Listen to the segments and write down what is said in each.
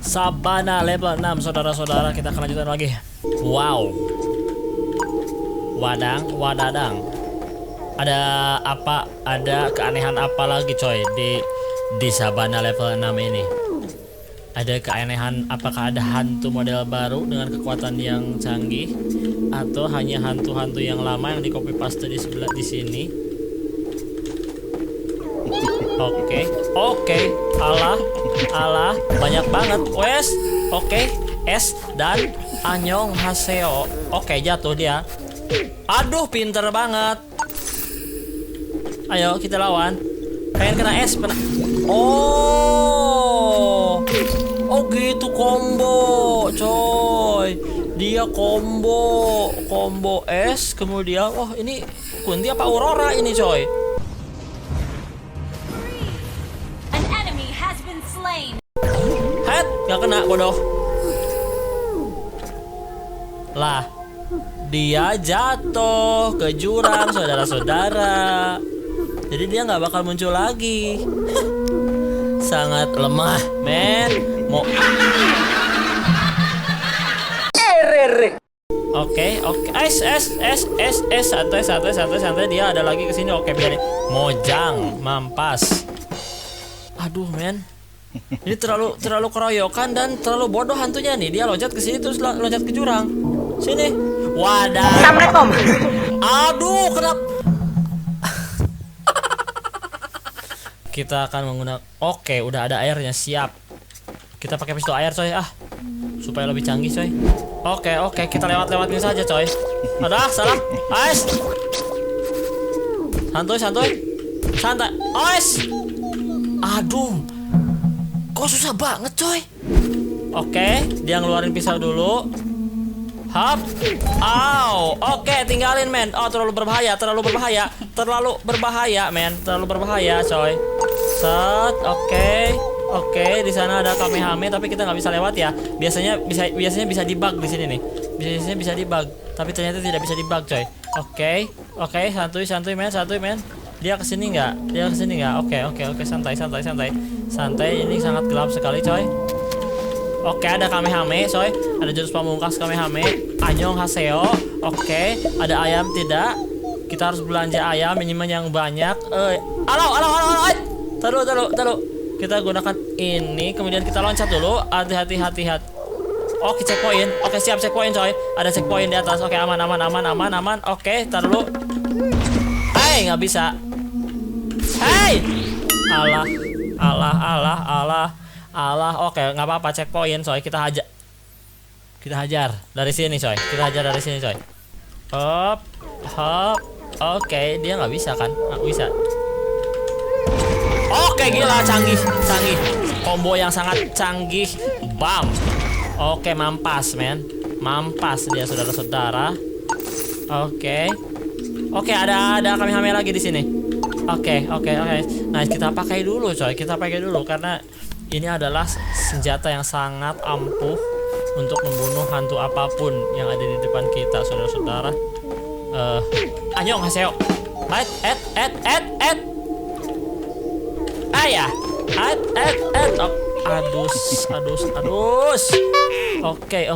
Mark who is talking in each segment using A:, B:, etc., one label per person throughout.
A: Sabana level 6 saudara-saudara, kita akan lanjutkan lagi. Wow. Wadadang. Ada apa? Ada keanehan apa lagi coy di Sabana level 6 ini? Ada keanehan, apakah ada hantu model baru dengan kekuatan yang canggih atau hanya hantu-hantu yang lama yang di copy paste di sebelah di sini? Oke. Alah, banyak banget. Wes. Oke. S dan Anyong Haseo. Oke, jatuh dia. Aduh, pinter banget. Ayo kita lawan. Pengen kena S, Oh gitu combo, coy. Dia combo S, kemudian ini Kunti apa Aurora ini, coy? Gak kena, bodoh. Lah, dia jatuh ke jurang, saudara-saudara. Jadi dia nggak bakal muncul lagi. Sangat lemah, men. Oke. Santai. Dia ada lagi kesini. Oke, biarin. Mojang, mampas. Aduh, men. Ini terlalu keroyokan dan terlalu bodoh hantunya nih. Dia loncat ke sini terus loncat ke jurang. Sini. Wadah.
B: Assalamualaikum.
A: Aduh, kenapa? Kita akan menggunakan. Oke, udah ada airnya, siap. Kita pakai pistol air, coy. Supaya lebih canggih, coy. Oke, kita lewatin saja, coy. Ada salah. Ais. Santai. Ais. Aduh. Kok susah banget, coy. Oke, dia ngeluarin pisau dulu. Hap. Oke, tinggalin, men. Terlalu berbahaya, men. Terlalu berbahaya, coy. Set. Oke, di sana ada Kamehame tapi kita nggak bisa lewat ya. Biasanya bisa debug di sini nih. Biasanya bisa debug, tapi ternyata tidak bisa debug, coy. Oke, santuy, men. Dia kesini nggak? Oke, santai. Ini sangat gelap sekali, coy. Oke, ada Kamehame, coy. Ada jurus pamungkas Kamehame. Anyong Haseo. Oke, ada ayam tidak? Kita harus belanja ayam minimal yang banyak. Alo. Taruh. Kita gunakan ini, kemudian kita loncat dulu. Hati. Oke, checkpoint. Oke, siap checkpoint, coy. Ada checkpoint di atas. Oke, aman. Oke, taruh dulu. Nggak bisa. Allah. Oke, nggak apa-apa, checkpoint, coy. Kita hajar dari sini, coy. Hop. Oke, dia nggak bisa kan? Nggak bisa. Oke, gila, canggih. Combo yang sangat canggih. Bam. Oke, mampas, men. Mampas dia, saudara-saudara. Oke, ada Kamehame lagi di sini. Oke. Nah, kita pakai dulu, coy. Karena ini adalah senjata yang sangat ampuh untuk membunuh hantu apapun yang ada di depan kita, saudara-saudara. Anyong Haseo. Ayah. Adus. Oke.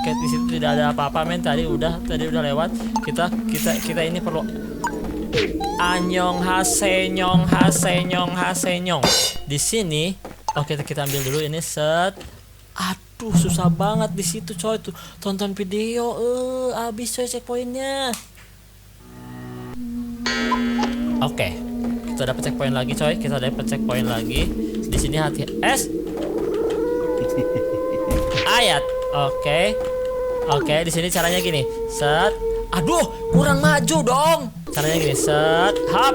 A: Di situ tidak ada apa-apa, men. Tadi udah lewat. Kita ini perlu Anyong Hasenyong. Di sini. Oke, kita ambil dulu ini, set. Aduh, susah banget di situ, coy. Tuh, tonton video. Habis, coy, checkpointnya. Oke. Kita dapat checkpoint lagi, coy. Di sini hati S. Ayat. Oke, di sini caranya gini. Set. Aduh, kurang maju dong. Caranya gini, set. Hap.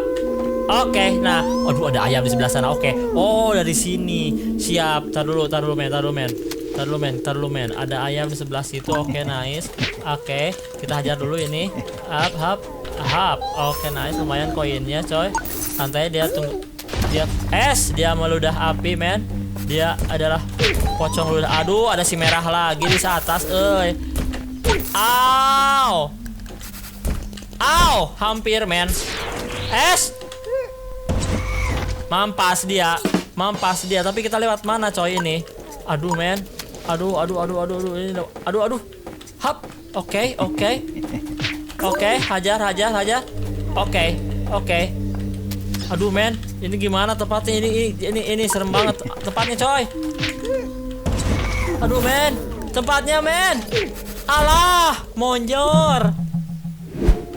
A: Oke, nah. Aduh, ada ayam di sebelah sana. Oke. Oh, dari sini. Siap. Tar dulu, men. Ada ayam di sebelah situ. Oke, nice. Oke, kita hajar dulu ini. Hap. Oke, nice. Lumayan koinnya, coy. Santai, dia tunggu. Dia meludah api, men. Dia adalah pocong ludah. Aduh, ada si merah lagi di atas, Aw. Aw, hampir, men. Mampas dia. Tapi kita lewat mana, coy, ini? Aduh, men. Aduh. Ini, aduh. Hap. Oke. Hajar. Oke. Aduh, men. Ini gimana tempatnya? Ini serem banget tempatnya, coy. Aduh, men. Tempatnya, men. Alah, monjor.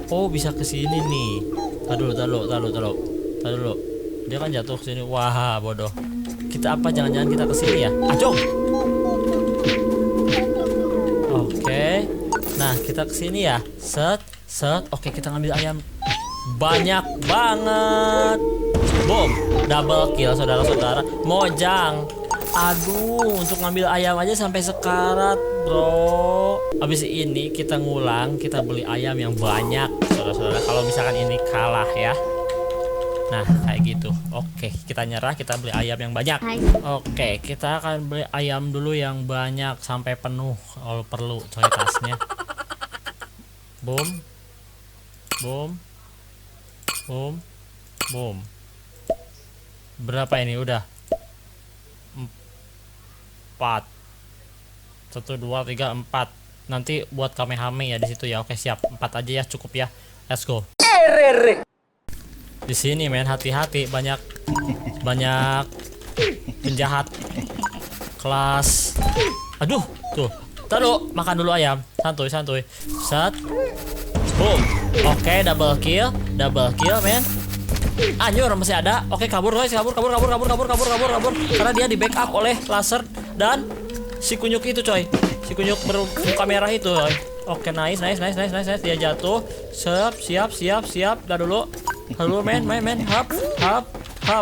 A: Oh, bisa ke sini nih. Taruh dulu. Dia kan jatuh ke sini. Wah, bodoh. Kita apa? Jangan-jangan kita ke sini ya? Acung. Oke. Nah, kita ke sini ya. Set. Oke, kita ngambil ayam. Banyak banget. Boom. Double kill, saudara-saudara. Mojang. Aduh, untuk ngambil ayam aja sampai sekarat, bro. Abis ini kita ngulang, kita beli ayam yang banyak, saudara-saudara. Kalau misalkan ini kalah ya. Nah, kayak gitu. Oke, kita nyerah, kita beli ayam yang banyak. Oke, kita akan beli ayam dulu yang banyak sampai penuh kalau perlu, coy, tasnya. Boom. Berapa ini? Udah 4. 1 2 3 4. Nanti buat kamehame ya di situ ya. Oke, siap. 4 aja ya, cukup ya. Let's go. Di sini, men, hati-hati, banyak penjahat kelas. Aduh, tuh. Taruh, makan dulu ayam. Santuy. Set. Boom. Oke, double kill, men. Anjur, masih ada. Oke, kabur, guys. Kabur. Karena dia di backup oleh laser dan si kunyuk itu, coy. Si kunyuk bermuka merah itu, coy. Oke, nice. Dia jatuh. Siap. Dah dulu. Halo, men. Hap.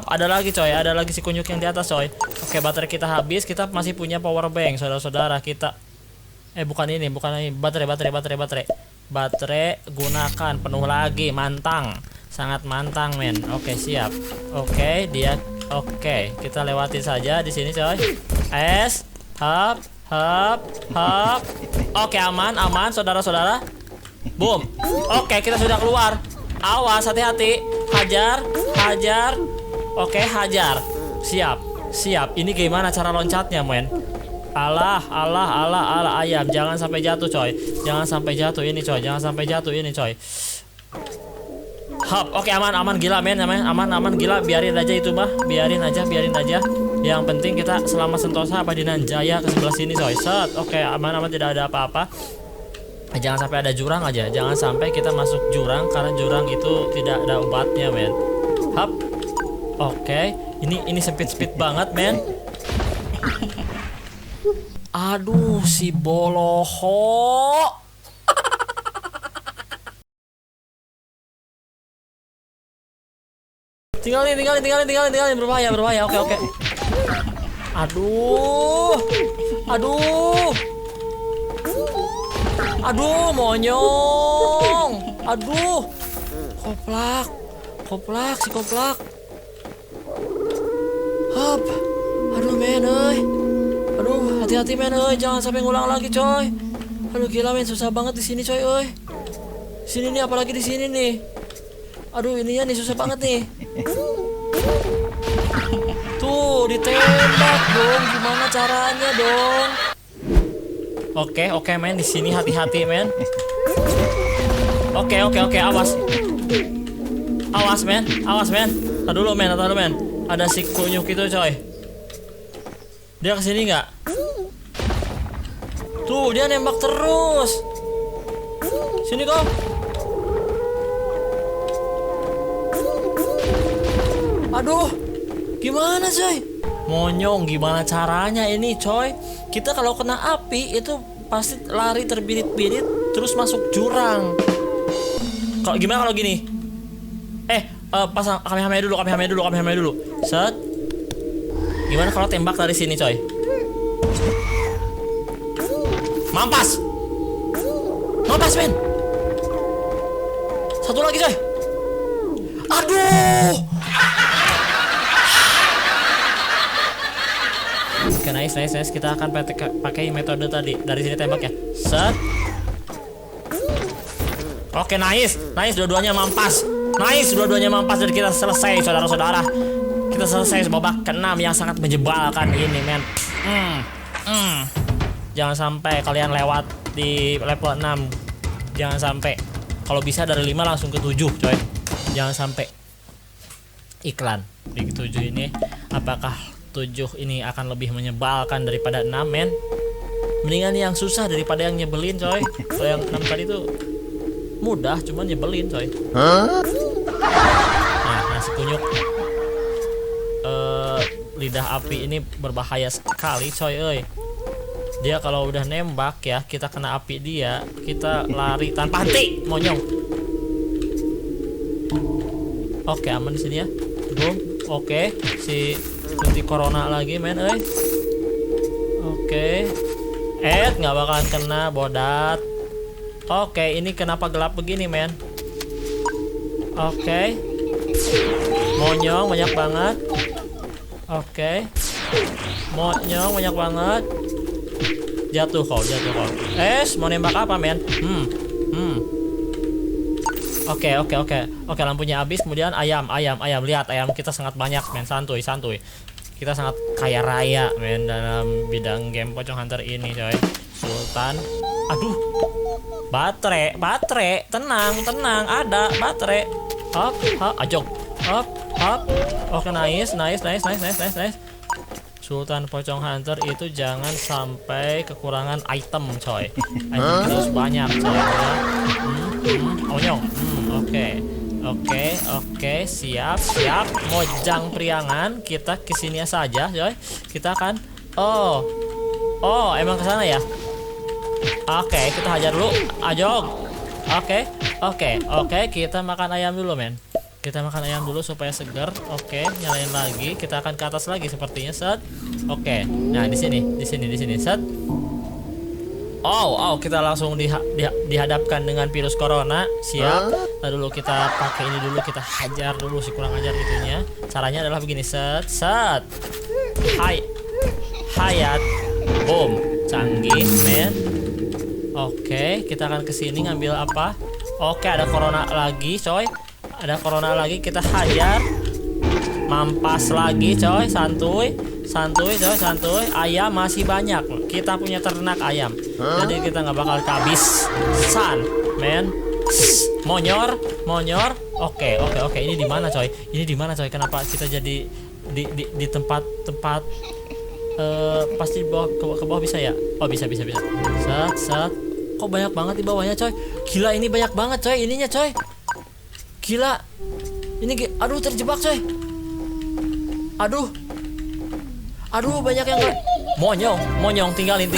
A: Ada lagi, coy. Ada lagi si kunyuk yang di atas, coy. Oke, baterai kita habis. Kita masih punya power bank, saudara-saudara. Kita bukan ini. Baterai gunakan penuh lagi. Sangat mantang, men. Oke, siap. Oke, kita lewatin saja di sini, coy. Hap. Oke, aman, saudara-saudara. Boom. Oke, kita sudah keluar. Awas, hati-hati. Hajar. Oke, hajar. Siap. Ini gimana cara loncatnya, men? Allah ayam. Jangan sampai jatuh, coy. Jangan sampai jatuh ini, coy. Hop. Oke, aman gila, men. Aman gila. Biarin aja itu mah. Biarin aja. Yang penting kita selamat sentosa Padinan Jaya ke sebelah sini, coy. Set. Oke, aman, tidak ada apa-apa. Jangan sampai ada jurang aja. Jangan sampai kita masuk jurang karena jurang itu tidak ada obatnya, men. Hop. Oke. Ini speed banget, men. Aduh, si boloho. Tinggalin. Berbahaya. Oke. Aduh, monyong. Aduh. Koplak. Hop. Aduh, men, Aduh, hati-hati, men, jangan sampai ngulang lagi, coy. Aduh, gila, men, susah banget di sini, coy, Sini nih, apalagi di sini nih. Aduh, ininya nih susah banget nih. Tuh, ditembak dong. Gimana caranya dong? Oke, men, di sini hati-hati, men. Oke, awas. Awas, men. Tahan dulu, men. Ada si kunyuk itu, coy. Dia kesini nggak? Tuh, dia nembak terus. Sini kok. Aduh, gimana, coy? Monyong, gimana caranya ini, coy? Kita kalau kena api itu pasti lari terbirit-birit terus masuk jurang. Kalau gimana kalau gini? Pasang kamehame dulu. Set. Gimana kalau tembak dari sini, coy? Mampas, men. Satu lagi, coy. Aduh. Oke, nice. Kita akan pakai metode tadi. Dari sini tembak ya. Set. Oke, nice. Dua-duanya mampas. Dan kita selesai, saudara-saudara. Kita selesai babak ke-6 yang sangat menjebalkan ini, men. Jangan sampai kalian lewat di level 6. Jangan sampai. Kalau bisa dari 5 langsung ke 7, coy. Jangan sampai. Iklan di 7 ini. Apakah 7 ini akan lebih menyebalkan daripada 6, men? Mendingan yang susah daripada yang nyebelin, coy. Kalau yang 6 tadi tuh mudah, cuman nyebelin, coy. Nah, nasi kunyuk. Lidah api ini berbahaya sekali, coy, euy. Dia kalau udah nembak ya, kita kena api dia, kita lari tanpa henti, monyong. Oke, aman di sini ya. Boom. Oke, si putih corona lagi, men, euy. Oke. Nggak bakalan kena, bodat. Oke, ini kenapa gelap begini, men? Oke. Monyong banyak banget. Oke. Monyong banyak banget. Jatuh kau. Mau nembak apa, men? Oke, lampunya habis. Kemudian ayam. Lihat, ayam kita sangat banyak, men. Santuy. Kita sangat kaya raya, men, dalam bidang game Pocong Hunter ini, coy. Sultan. Aduh. Baterai. Tenang. Ada baterai. Hop. Ajok. Hop. Oke, nice. Sultan Pocong Hunter itu jangan sampai kekurangan item, coy. Item kita harus banyak, coy. Onyong. Oke, siap. Mojang priangan, kita kesini saja, coy. Kita akan. Oh, emang kesana ya? Oke, kita hajar dulu. Ajog. Oke, kita makan ayam dulu, men. Kita makan ayam dulu supaya segar. Oke, nyalain lagi. Kita akan ke atas lagi sepertinya, set. Oke. Nah, di sini, set. Kita langsung dihadapkan dengan virus corona. Siap. Lalu dulu kita pakai ini dulu, kita hajar dulu si kurang ajar itunya. Caranya adalah begini, set. Hayat. Boom. Canggih, men. Oke, kita akan kesini ngambil apa? Oke, ada corona lagi, coy. Kita hajar. Mampas lagi, coy. Santuy. Ayam masih banyak. Kita punya ternak ayam. Jadi kita nggak bakal habis. Men. Monyor. Oke. Ini di mana, coy? Kenapa kita jadi di tempat pasti ke bawah bisa ya? Oh, bisa. Set. Kok banyak banget di bawahnya, coy? Gila, ini banyak banget, coy. Ininya, coy. Gila. Aduh, terjebak, coy. Aduh, banyak yang monyong, tinggalin.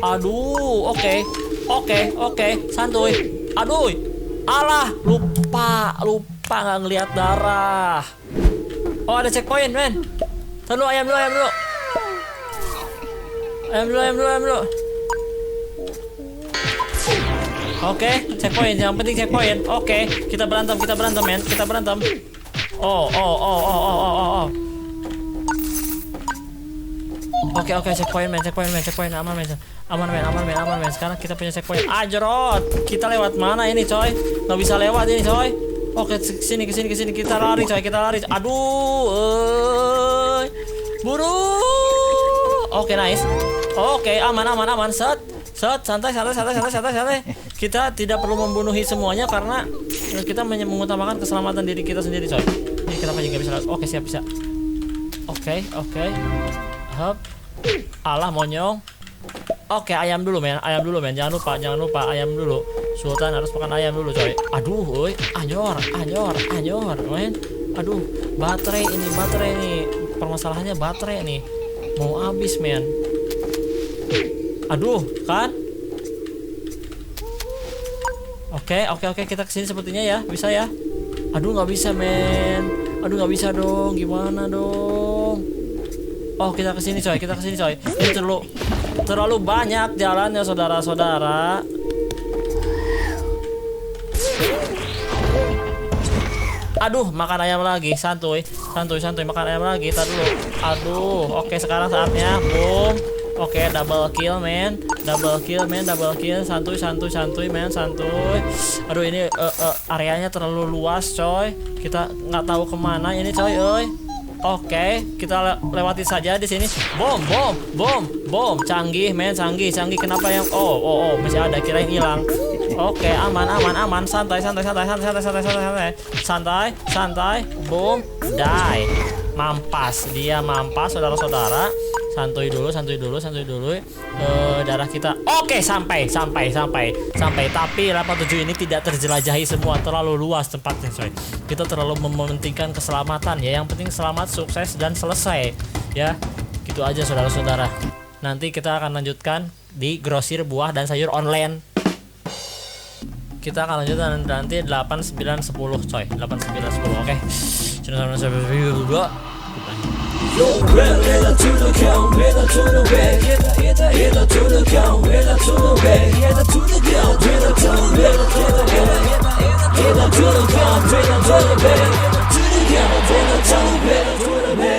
A: Aduh, oke, santuy. Aduh, alah, lupa nggak ngelihat darah. Oh, ada checkpoint, men. Tunggu, ayam dulu. Oke, checkpoint. Yang penting checkpoint. Oke, kita berantem, men. Oh. Oke, checkpoint, men. Aman, men. Sekarang kita punya checkpoint. Ajrot. Kita lewat mana ini, coy? Nggak bisa lewat ini, coy. Oke, kesini. Kita lari, coy. Aduh. Buru. Oke, nice. Oke, aman. Set. Santai. Kita tidak perlu membunuhi semuanya karena kita mengutamakan keselamatan diri kita sendiri, coy. Ini kenapa juga bisa? Oke, siap bisa. Oke. Hop. Alah, monyong. Oke, ayam dulu, men. Jangan lupa ayam dulu. Sultan harus makan ayam dulu, coy. Aduh, woi. Anyor, men. Aduh, baterai ini. Permasalahannya baterai nih. Mau habis, men. Aduh, kan? Oke, kita kesini sepertinya ya, bisa ya? Aduh, nggak bisa, men. Aduh, nggak bisa dong. Gimana dong? Oh, kita kesini, coy. Ini terlalu banyak jalannya, saudara-saudara. Aduh, makan ayam lagi. Santuy, makan ayam lagi. Tar dulu. Aduh, oke, sekarang saatnya. Boom. Oke, double kill, men. Double kill. Santuy, men, santuy. Aduh, ini areanya terlalu luas, coy. Kita nggak tahu kemana ini, coy, oi. Oke, kita lewati saja di sini. Bom. Canggih, men, canggih. Kenapa yang masih ada, kirain hilang. Oke, aman. Santai. Boom, die. Dia mampas, saudara-saudara. Santuy dulu. Darah kita. Oke, sampai. Tapi 87 ini tidak terjelajahi semua, terlalu luas tempatnya, coy. Kita terlalu mementingkan keselamatan ya. Yang penting selamat, sukses, dan selesai. Ya, gitu aja, saudara-saudara. Nanti kita akan lanjutkan di grosir buah dan sayur online. Kita akan lanjutkan nanti 8, 9, 10, coy. 8, 9, 10. Oke. Sampai video.
B: Header to the count, header to the back, header to the count, header to the back, header to the count, header to the back, header to the count, header to the back, to the count, header to the back.